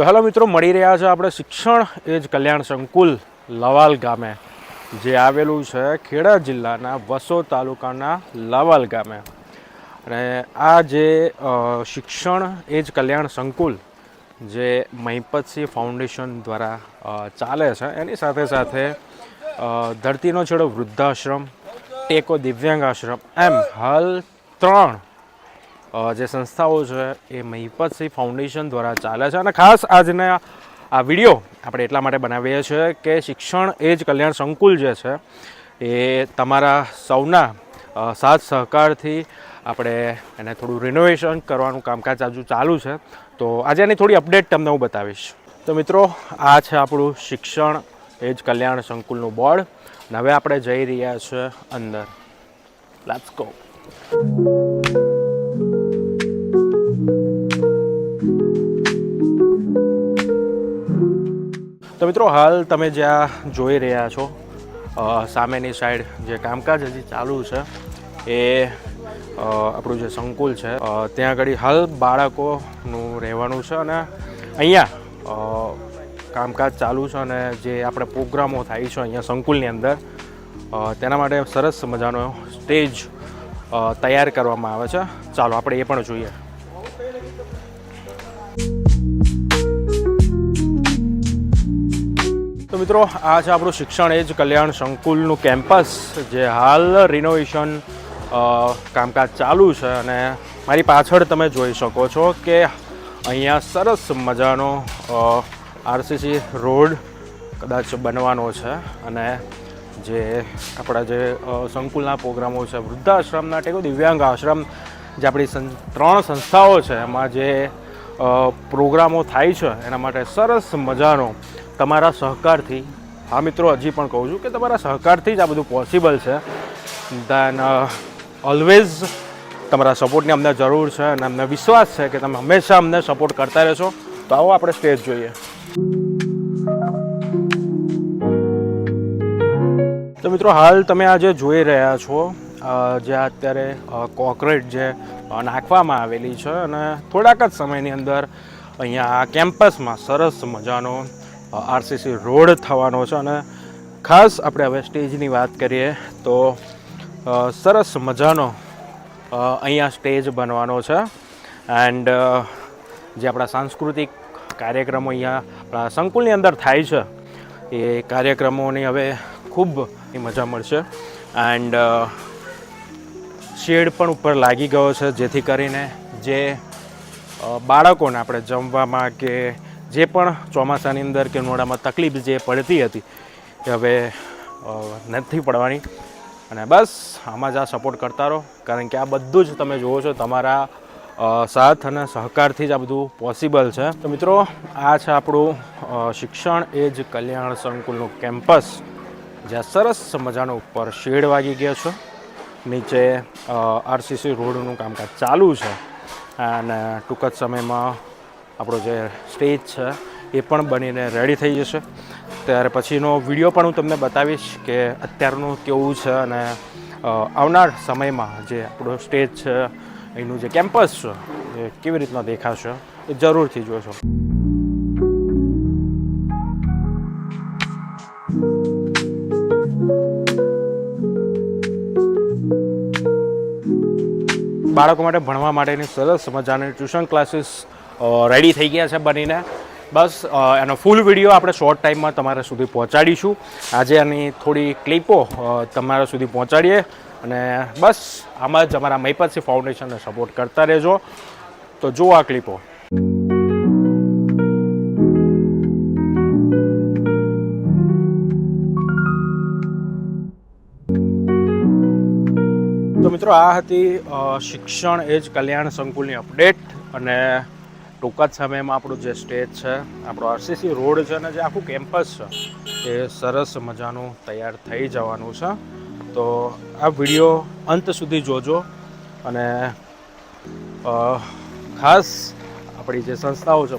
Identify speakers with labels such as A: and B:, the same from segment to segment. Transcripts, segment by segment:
A: તો હેલો મિત્રો, મળી રહ્યા છે આપણે શિક્ષણ એજ કલ્યાણ સંકુલ લવાલ ગામે, જે આવેલું છે ખેડા જિલ્લાના વસો તાલુકાના લવાલ ગામે. અને આ જે શિક્ષણ એજ કલ્યાણ સંકુલ જે મહિપતસિંહ ફાઉન્ડેશન દ્વારા ચાલે છે, એની સાથે સાથે ધરતીનો છેડો વૃદ્ધાશ્રમ, ટેકો દિવ્યાંગ આશ્રમ, એમ હાલ 3 જે સંસ્થાઓ છે એ મહિપતસિંહ ફાઉન્ડેશન દ્વારા ચાલે છે. અને ખાસ આજના આ વિડીયો આપણે એટલા માટે બનાવીએ છીએ કે શિક્ષણ એજ કલ્યાણ સંકુલ જે છે એ તમારા સૌના સાથ સહકારથી આપણે એને થોડું રિનોવેશન કરવાનું કામકાજ હજુ ચાલુ છે. તો આજે એની થોડી અપડેટ તમને હું બતાવીશ. તો મિત્રો, આ છે આપણું શિક્ષણ એજ કલ્યાણ સંકુલનું બોર્ડ. અને હવે આપણે જઈ રહ્યા છીએ અંદર. Let's go. તો મિત્રો, હાલ તમે જ્યાં જોઈ રહ્યા છો સામેની સાઈડ જે કામકાજ હજી ચાલુ છે એ આપણું જે સંકુલ છે ત્યાં આગળ હાલ બાળકોનું રહેવાનું છે. અને અહીંયા કામકાજ ચાલુ છે અને જે આપણે પ્રોગ્રામો થાય છે અહીંયા સંકુલની અંદર તેના માટે સરસ મજાનો સ્ટેજ તૈયાર કરવામાં આવે છે. ચાલો આપણે એ પણ જોઈએ. તો મિત્રો, આ છે આપણું શિક્ષણ એજ કલ્યાણ સંકુલનું કેમ્પસ, જે હાલ રિનોવેશન કામકાજ ચાલુ છે. અને મારી પાછળ તમે જોઈ શકો છો કે અહીંયા સરસ મજાનો આરસીસી રોડ કદાચ બનવાનો છે. અને જે આપણા જે સંકુલના પ્રોગ્રામો છે, વૃદ્ધાશ્રમના, ટેકો દિવ્યાંગ આશ્રમ, જે આપણી 3 સંસ્થાઓ છે એમાં જે પ્રોગ્રામો થાય છે એના માટે સરસ મજાનો તમારા સહકારથી, હા મિત્રો, હજી પણ કહું છું કે તમારા સહકારથી જ આ બધું પોસિબલ છે. દેન ઓલવેઝ તમારા સપોર્ટની અમને જરૂર છે અને અમને વિશ્વાસ છે કે તમે હંમેશા અમને સપોર્ટ કરતા રહેશો. તો આવો આપણે સ્ટેજ જોઈએ. તો મિત્રો, હાલ તમે આ જે જોઈ રહ્યા છો જે અત્યારે કોન્ક્રીટ જે નાખવામાં આવેલી છે, અને થોડાક જ સમયની અંદર અહીંયા આ કેમ્પસમાં સરસ મજાનો આરસીસી રોડ થવાનો છે. અને ખાસ આપણે હવે સ્ટેજની વાત કરીએ તો સરસ મજાનો અહીંયા સ્ટેજ બનવાનો છે. એન્ડ જે આપણા સાંસ્કૃતિક કાર્યક્રમો અહીંયા આપણા સંકુલની અંદર થાય છે એ કાર્યક્રમોની હવે ખૂબ મજા મળશે. એન્ડ શેડ પણ ઉપર લાગી ગયો છે, જેથી કરીને જે બાળકોને આપણે જમવામાં કે જે પણ ચોમાસાની અંદર કે ઉનાળામાં તકલીફ જે પડતી હતી એ હવે નથી પડવાની. અને બસ આમાં જ આ સપોર્ટ કરતા રહો, કારણ કે આ બધું જ તમે જુઓ છો તમારા સાથ અને સહકારથી જ આ બધું પોસિબલ છે. તો મિત્રો, આ છે આપણું શિક્ષણ એજ કલ્યાણ સંકુલનું કેમ્પસ, જ્યાં સરસ મજાનો ઉપર શેડ વાગી ગયો છે, નીચે આરસીસી રોડનું કામકાજ ચાલુ છે. અને ટૂંક જ સમયમાં આપણો જે સ્ટેજ છે એ પણ બનીને રેડી થઈ જશે. ત્યાર પછીનો વિડીયો પણ હું તમને બતાવીશ કે અત્યારનું કેવું છે અને આવનાર સમયમાં જે આપણો સ્ટેજ છે, એનું જે કેમ્પસ છે એ કેવી રીતના દેખાશે એ જરૂરથી જોશો. બાળકો માટે ભણવા માટેની સરસ મજાની ટ્યુશન ક્લાસીસ રેડી થઈ ગયા છે બનીને. બસ એનો ફૂલ વિડીયો આપણે શોર્ટ ટાઈમમાં તમારા સુધી પહોંચાડીશું. આજે એની થોડી ક્લિપો તમારા સુધી પહોંચાડીએ. અને બસ આમાં જ અમારા મહિપતસિંહ ફાઉન્ડેશનને સપોર્ટ કરતા રહેજો. તો જુઓ આ ક્લિપો. તો મિત્રો, આ હતી શિક્ષણ એજ કલ્યાણ સંકુલની અપડેટ. અને ટૂંક જ સમયમાં આપણું જે સ્ટેજ છે, આપણો આરસીસી રોડ છે અને જે આખું કેમ્પસ છે એ સરસ મજાનું તૈયાર થઈ જવાનું છે. તો આ વિડીયો અંત સુધી જોજો. અને ખાસ આપણી જે સંસ્થાઓ છે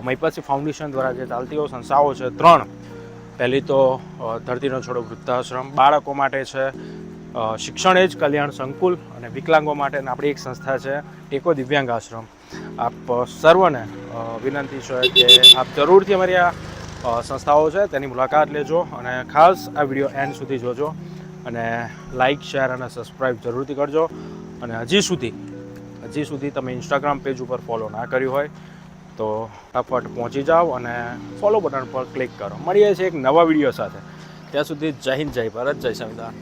A: મહિપતસિંહ ફાઉન્ડેશન દ્વારા જે ચાલતી સંસ્થાઓ છે 3, પહેલી તો ધરતીનો છોડો વૃદ્ધાશ્રમ, બાળકો માટે છે શિક્ષણ એજ કલ્યાણ સંકુલ, અને વિકલાંગો માટે આપણી એક સંસ્થા છે ટેકો દિવ્યાંગ આશ્રમ. આપ સર્વને વિનંતી છે કે આપ જરૂરથી અમારી આ સંસ્થાઓ છે તેની મુલાકાત લેજો અને ખાસ આ વિડીયો એન્ડ સુધી જોજો અને લાઇક શેર અને સબસ્ક્રાઈબ જરૂરથી કરજો. અને હજી સુધી તમે ઇન્સ્ટાગ્રામ પેજ ઉપર ફોલો ના કર્યું હોય તો ફટાફટ પહોંચી જાઓ અને ફોલો બટન પર ક્લિક કરો. મળીએ છીએ એક નવા વિડીયો સાથે. ત્યાં સુધી જય હિન્દ, જય ભારત, જય સંવિધાન.